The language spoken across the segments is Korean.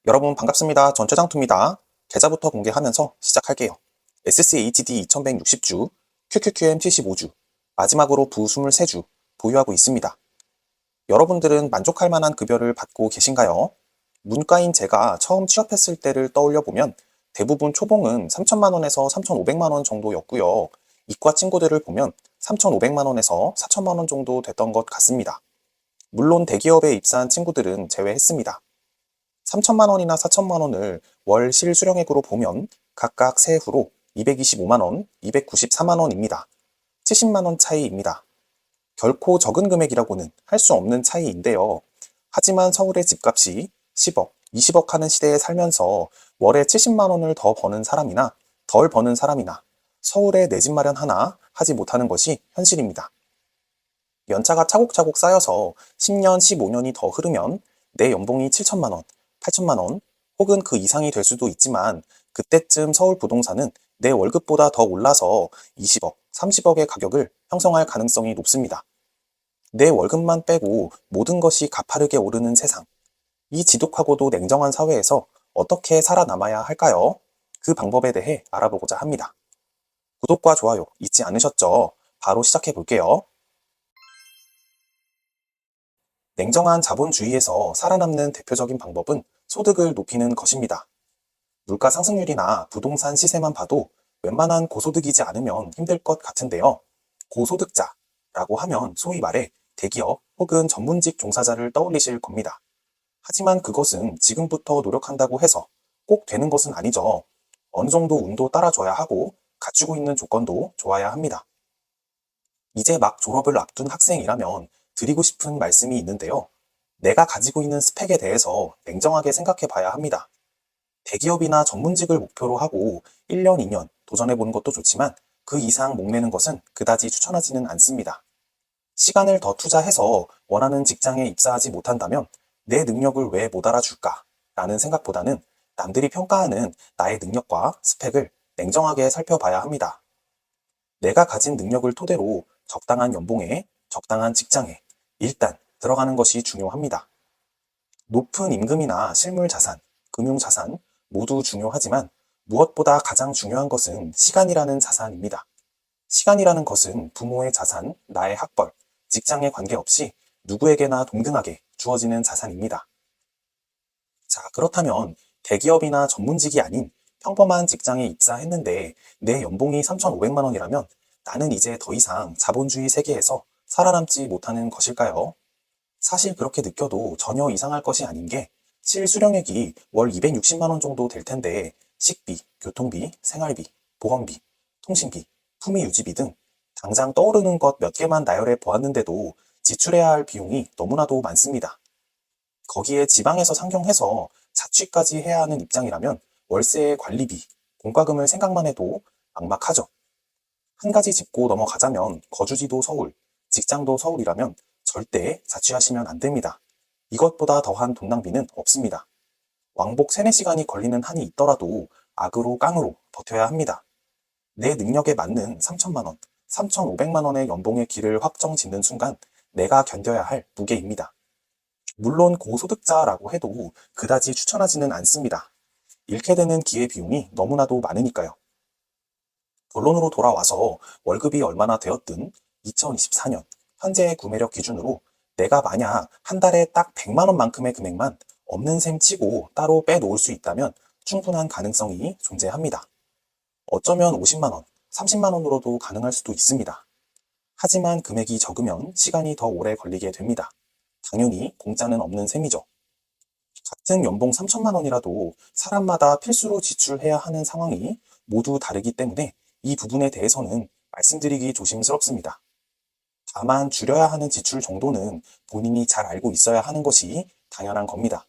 여러분 반갑습니다. 전 최장투입니다. 계좌부터 공개하면서 시작할게요. SCHD 2160주, QQQM 75주, 마지막으로 부 23주 보유하고 있습니다. 여러분들은 만족할 만한 급여를 받고 계신가요? 문과인 제가 처음 취업했을 때를 떠올려 보면 대부분 초봉은 3천만 원에서 3,500만 원 정도였고요. 이과 친구들을 보면 3,500만 원에서 4천만 원 정도 됐던 것 같습니다. 물론 대기업에 입사한 친구들은 제외했습니다. 3천만 원이나 4천만 원을 월 실수령액으로 보면 각각 세후로 225만 원, 294만 원입니다. 70만 원 차이입니다. 결코 적은 금액이라고는 할 수 없는 차이인데요. 하지만 서울의 집값이 10억, 20억 하는 시대에 살면서 월에 70만 원을 더 버는 사람이나 덜 버는 사람이나 서울에 내 집 마련 하나 하지 못하는 것이 현실입니다. 연차가 차곡차곡 쌓여서 10년, 15년이 더 흐르면 내 연봉이 7천만 원, 8천만 원 혹은 그 이상이 될 수도 있지만 그때쯤 서울 부동산은 내 월급보다 더 올라서 20억, 30억의 가격을 형성할 가능성이 높습니다. 내 월급만 빼고 모든 것이 가파르게 오르는 세상. 이 지독하고도 냉정한 사회에서 어떻게 살아남아야 할까요? 그 방법에 대해 알아보고자 합니다. 구독과 좋아요 잊지 않으셨죠? 바로 시작해 볼게요. 냉정한 자본주의에서 살아남는 대표적인 방법은 소득을 높이는 것입니다. 물가 상승률이나 부동산 시세만 봐도 웬만한 고소득이지 않으면 힘들 것 같은데요. 고소득자라고 하면 소위 말해 대기업 혹은 전문직 종사자를 떠올리실 겁니다. 하지만 그것은 지금부터 노력한다고 해서 꼭 되는 것은 아니죠. 어느 정도 운도 따라줘야 하고 갖추고 있는 조건도 좋아야 합니다. 이제 막 졸업을 앞둔 학생이라면 드리고 싶은 말씀이 있는데요. 내가 가지고 있는 스펙에 대해서 냉정하게 생각해 봐야 합니다. 대기업이나 전문직을 목표로 하고 1년, 2년 도전해 보는 것도 좋지만 그 이상 목매는 것은 그다지 추천하지는 않습니다. 시간을 더 투자해서 원하는 직장에 입사하지 못한다면 내 능력을 왜 못 알아줄까? 라는 생각보다는 남들이 평가하는 나의 능력과 스펙을 냉정하게 살펴봐야 합니다. 내가 가진 능력을 토대로 적당한 연봉에, 적당한 직장에 일단 들어가는 것이 중요합니다. 높은 임금이나 실물 자산, 금융 자산 모두 중요하지만 무엇보다 가장 중요한 것은 시간이라는 자산입니다. 시간이라는 것은 부모의 자산, 나의 학벌, 직장에 관계없이 누구에게나 동등하게 주어지는 자산입니다. 자, 그렇다면 대기업이나 전문직이 아닌 평범한 직장에 입사했는데 내 연봉이 3,500만 원이라면 나는 이제 더 이상 자본주의 세계에서 살아남지 못하는 것일까요? 사실 그렇게 느껴도 전혀 이상할 것이 아닌 게 실수령액이 월 260만 원 정도 될 텐데 식비, 교통비, 생활비, 보험비, 통신비, 품위 유지비 등 당장 떠오르는 것 몇 개만 나열해 보았는데도 지출해야 할 비용이 너무나도 많습니다. 거기에 지방에서 상경해서 자취까지 해야 하는 입장이라면 월세의 관리비, 공과금을 생각만 해도 막막하죠. 한 가지 짚고 넘어가자면 거주지도 서울, 직장도 서울이라면 절대 자취하시면 안 됩니다. 이것보다 더한 돈 낭비는 없습니다. 왕복 3, 4시간이 걸리는 한이 있더라도 악으로 깡으로 버텨야 합니다. 내 능력에 맞는 3천만 원, 3,500만 원의 연봉의 길을 확정 짓는 순간 내가 견뎌야 할 무게입니다. 물론 고소득자라고 해도 그다지 추천하지는 않습니다. 잃게 되는 기회비용이 너무나도 많으니까요. 본론으로 돌아와서 월급이 얼마나 되었든 2024년 현재의 구매력 기준으로 내가 만약 한 달에 딱 100만 원만큼의 금액만 없는 셈 치고 따로 빼놓을 수 있다면 충분한 가능성이 존재합니다. 어쩌면 50만 원, 30만 원으로도 가능할 수도 있습니다. 하지만 금액이 적으면 시간이 더 오래 걸리게 됩니다. 당연히 공짜는 없는 셈이죠. 같은 연봉 3천만 원이라도 사람마다 필수로 지출해야 하는 상황이 모두 다르기 때문에 이 부분에 대해서는 말씀드리기 조심스럽습니다. 다만 줄여야 하는 지출 정도는 본인이 잘 알고 있어야 하는 것이 당연한 겁니다.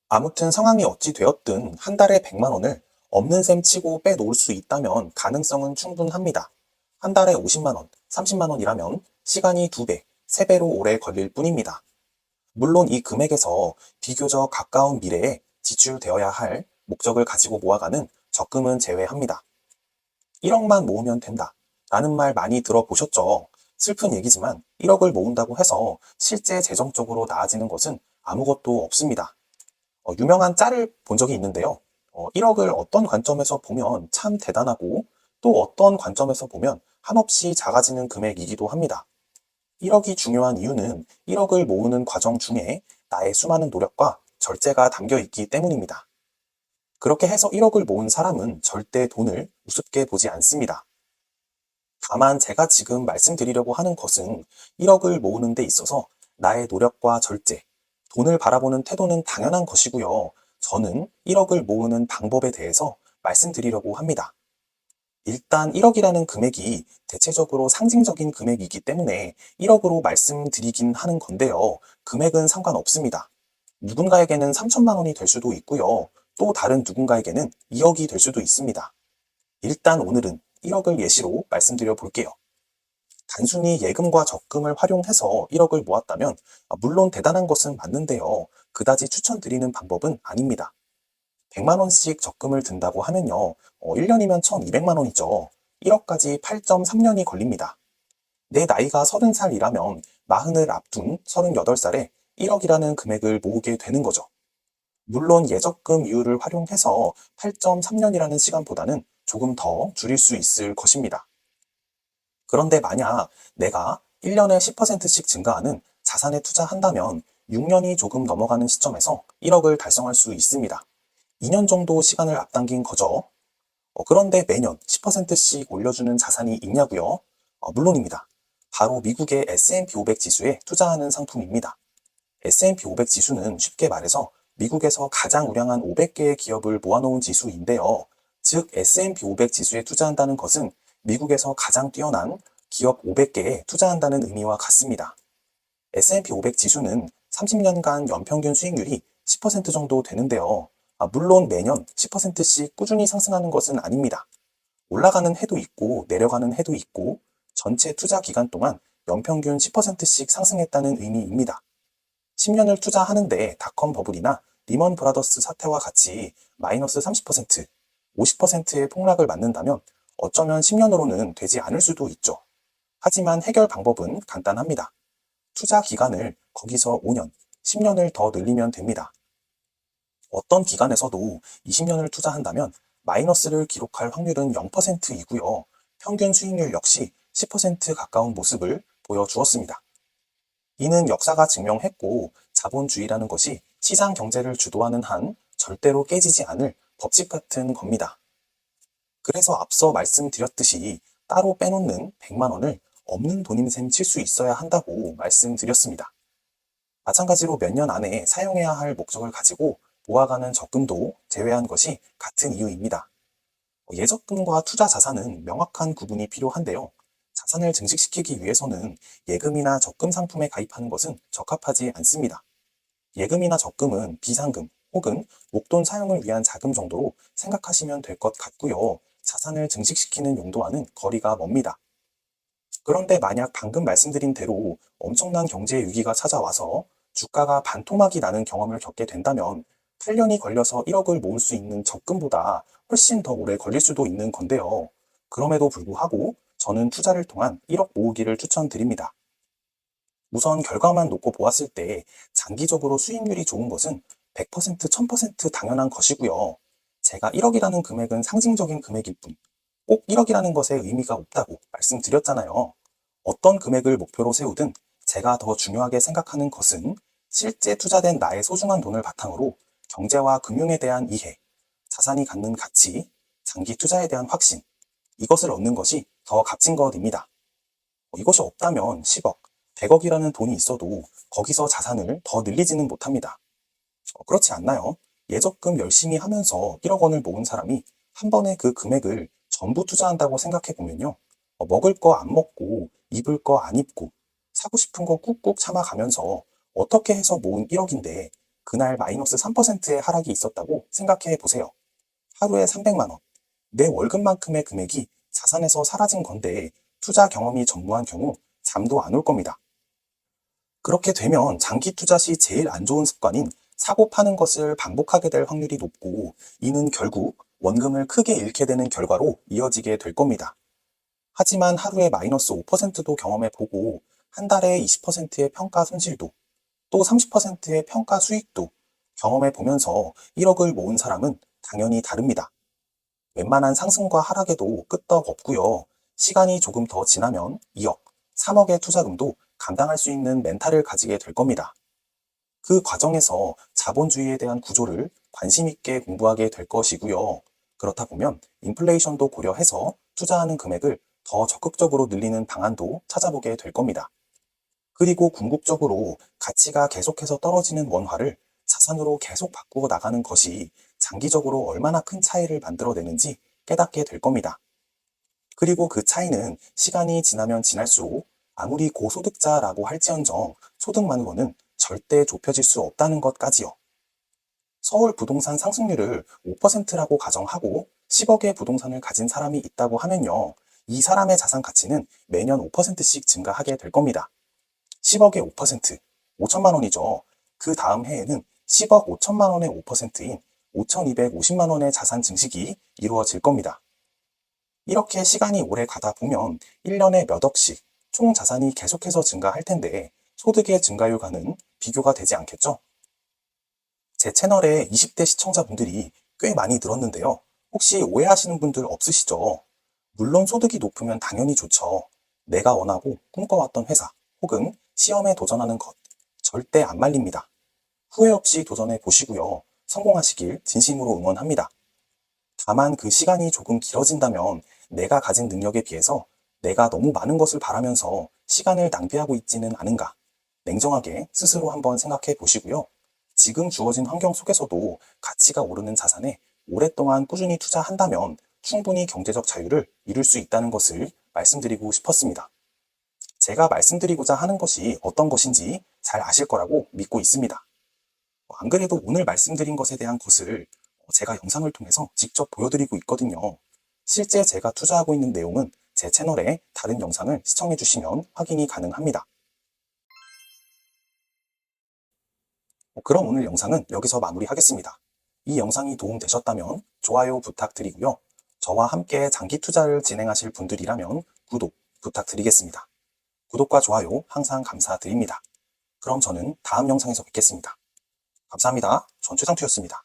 아무튼 상황이 어찌 되었든 한 달에 100만 원을 없는 셈 치고 빼놓을 수 있다면 가능성은 충분합니다. 한 달에 50만 원, 30만 원이라면 시간이 2배, 3배로 오래 걸릴 뿐입니다. 물론 이 금액에서 비교적 가까운 미래에 지출되어야 할 목적을 가지고 모아가는 적금은 제외합니다. 1억만 모으면 된다 라는 말 많이 들어보셨죠? 슬픈 얘기지만 1억을 모은다고 해서 실제 재정적으로 나아지는 것은 아무것도 없습니다. 유명한 짤을 본 적이 있는데요. 1억을 어떤 관점에서 보면 참 대단하고 또 어떤 관점에서 보면 한없이 작아지는 금액이기도 합니다. 1억이 중요한 이유는 1억을 모으는 과정 중에 나의 수많은 노력과 절제가 담겨 있기 때문입니다. 그렇게 해서 1억을 모은 사람은 절대 돈을 우습게 보지 않습니다. 다만 제가 지금 말씀드리려고 하는 것은 1억을 모으는 데 있어서 나의 노력과 절제, 돈을 바라보는 태도는 당연한 것이고요. 저는 1억을 모으는 방법에 대해서 말씀드리려고 합니다. 일단 1억이라는 금액이 대체적으로 상징적인 금액이기 때문에 1억으로 말씀드리긴 하는 건데요. 금액은 상관없습니다. 누군가에게는 3천만 원이 될 수도 있고요. 또 다른 누군가에게는 2억이 될 수도 있습니다. 일단 오늘은 1억을 예시로 말씀드려 볼게요. 단순히 예금과 적금을 활용해서 1억을 모았다면 물론 대단한 것은 맞는데요. 그다지 추천드리는 방법은 아닙니다. 100만 원씩 적금을 든다고 하면요. 1년이면 1200만 원이죠. 1억까지 8.3년이 걸립니다. 내 나이가 30살이라면 40을 앞둔 38살에 1억이라는 금액을 모으게 되는 거죠. 물론 예적금 이율을 활용해서 8.3년이라는 시간보다는 조금 더 줄일 수 있을 것입니다. 그런데 만약 내가 1년에 10%씩 증가하는 자산에 투자한다면 6년이 조금 넘어가는 시점에서 1억을 달성할 수 있습니다. 2년 정도 시간을 앞당긴 거죠. 그런데 매년 10%씩 올려주는 자산이 있냐고요? 물론입니다. 바로 미국의 S&P 500 지수에 투자하는 상품입니다. S&P 500 지수는 쉽게 말해서 미국에서 가장 우량한 500개의 기업을 모아놓은 지수인데요. 즉 S&P 500 지수에 투자한다는 것은 미국에서 가장 뛰어난 기업 500개에 투자한다는 의미와 같습니다. S&P 500 지수는 30년간 연평균 수익률이 10% 정도 되는데요. 물론 매년 10%씩 꾸준히 상승하는 것은 아닙니다. 올라가는 해도 있고 내려가는 해도 있고 전체 투자 기간 동안 연평균 10%씩 상승했다는 의미입니다. 10년을 투자하는데 닷컴 버블이나 리먼 브라더스 사태와 같이 마이너스 30%, 50%의 폭락을 맞는다면 어쩌면 10년으로는 되지 않을 수도 있죠. 하지만 해결 방법은 간단합니다. 투자 기간을 거기서 5년, 10년을 더 늘리면 됩니다. 어떤 기간에서도 20년을 투자한다면 마이너스를 기록할 확률은 0%이고요. 평균 수익률 역시 10% 가까운 모습을 보여주었습니다. 이는 역사가 증명했고 자본주의라는 것이 시장 경제를 주도하는 한 절대로 깨지지 않을 법칙 같은 겁니다. 그래서 앞서 말씀드렸듯이 따로 빼놓는 100만 원을 없는 돈인 셈 칠 수 있어야 한다고 말씀드렸습니다. 마찬가지로 몇 년 안에 사용해야 할 목적을 가지고 모아가는 적금도 제외한 것이 같은 이유입니다. 예적금과 투자 자산은 명확한 구분이 필요한데요. 자산을 증식시키기 위해서는 예금이나 적금 상품에 가입하는 것은 적합하지 않습니다. 예금이나 적금은 비상금 혹은 목돈 사용을 위한 자금 정도로 생각하시면 될 것 같고요. 자산을 증식시키는 용도와는 거리가 멉니다. 그런데 만약 방금 말씀드린 대로 엄청난 경제 위기가 찾아와서 주가가 반토막이 나는 경험을 겪게 된다면 8년이 걸려서 1억을 모을 수 있는 적금보다 훨씬 더 오래 걸릴 수도 있는 건데요. 그럼에도 불구하고 저는 투자를 통한 1억 모으기를 추천드립니다. 우선 결과만 놓고 보았을 때 장기적으로 수익률이 좋은 것은 100%, 1000% 당연한 것이고요. 제가 1억이라는 금액은 상징적인 금액일 뿐, 꼭 1억이라는 것에 의미가 없다고 말씀드렸잖아요. 어떤 금액을 목표로 세우든 제가 더 중요하게 생각하는 것은 실제 투자된 나의 소중한 돈을 바탕으로 경제와 금융에 대한 이해, 자산이 갖는 가치, 장기 투자에 대한 확신, 이것을 얻는 것이 더 값진 것입니다. 이것이 없다면 10억, 100억이라는 돈이 있어도 거기서 자산을 더 늘리지는 못합니다. 그렇지 않나요? 예적금 열심히 하면서 1억 원을 모은 사람이 한 번에 그 금액을 전부 투자한다고 생각해 보면요. 먹을 거 안 먹고 입을 거 안 입고 사고 싶은 거 꾹꾹 참아가면서 어떻게 해서 모은 1억인데 그날 마이너스 3%의 하락이 있었다고 생각해 보세요. 하루에 300만 원. 내 월급만큼의 금액이 자산에서 사라진 건데 투자 경험이 전무한 경우 잠도 안 올 겁니다. 그렇게 되면 장기 투자 시 제일 안 좋은 습관인 사고 파는 것을 반복하게 될 확률이 높고 이는 결국 원금을 크게 잃게 되는 결과로 이어지게 될 겁니다. 하지만 하루에 마이너스 5%도 경험해 보고 한 달에 20%의 평가 손실도 또 30%의 평가 수익도 경험해 보면서 1억을 모은 사람은 당연히 다릅니다. 웬만한 상승과 하락에도 끄떡 없고요. 시간이 조금 더 지나면 2억, 3억의 투자금도 감당할 수 있는 멘탈을 가지게 될 겁니다. 그 과정에서 자본주의에 대한 구조를 관심 있게 공부하게 될 것이고요. 그렇다 보면 인플레이션도 고려해서 투자하는 금액을 더 적극적으로 늘리는 방안도 찾아보게 될 겁니다. 그리고 궁극적으로 가치가 계속해서 떨어지는 원화를 자산으로 계속 바꾸어 나가는 것이 장기적으로 얼마나 큰 차이를 만들어내는지 깨닫게 될 겁니다. 그리고 그 차이는 시간이 지나면 지날수록 아무리 고소득자라고 할지언정 소득만으로는 절대 좁혀질 수 없다는 것까지요. 서울 부동산 상승률을 5%라고 가정하고 10억의 부동산을 가진 사람이 있다고 하면요. 이 사람의 자산 가치는 매년 5%씩 증가하게 될 겁니다. 10억의 5%, 5천만 원이죠. 그 다음 해에는 10억 5천만 원의 5%인 5,250만 원의 자산 증식이 이루어질 겁니다. 이렇게 시간이 오래 가다 보면 1년에 몇 억씩 총 자산이 계속해서 증가할 텐데 소득의 증가율과는 비교가 되지 않겠죠? 제 채널에 20대 시청자분들이 꽤 많이 늘었는데요. 혹시 오해하시는 분들 없으시죠? 물론 소득이 높으면 당연히 좋죠. 내가 원하고 꿈꿔왔던 회사 혹은 시험에 도전하는 것 절대 안 말립니다. 후회 없이 도전해 보시고요. 성공하시길 진심으로 응원합니다. 다만 그 시간이 조금 길어진다면 내가 가진 능력에 비해서 내가 너무 많은 것을 바라면서 시간을 낭비하고 있지는 않은가 냉정하게 스스로 한번 생각해 보시고요. 지금 주어진 환경 속에서도 가치가 오르는 자산에 오랫동안 꾸준히 투자한다면 충분히 경제적 자유를 이룰 수 있다는 것을 말씀드리고 싶었습니다. 제가 말씀드리고자 하는 것이 어떤 것인지 잘 아실 거라고 믿고 있습니다. 안 그래도 오늘 말씀드린 것에 대한 것을 제가 영상을 통해서 직접 보여드리고 있거든요. 실제 제가 투자하고 있는 내용은 제 채널에 다른 영상을 시청해 주시면 확인이 가능합니다. 그럼 오늘 영상은 여기서 마무리하겠습니다. 이 영상이 도움되셨다면 좋아요 부탁드리고요. 저와 함께 장기 투자를 진행하실 분들이라면 구독 부탁드리겠습니다. 구독과 좋아요 항상 감사드립니다. 그럼 저는 다음 영상에서 뵙겠습니다. 감사합니다. 전 최상투였습니다.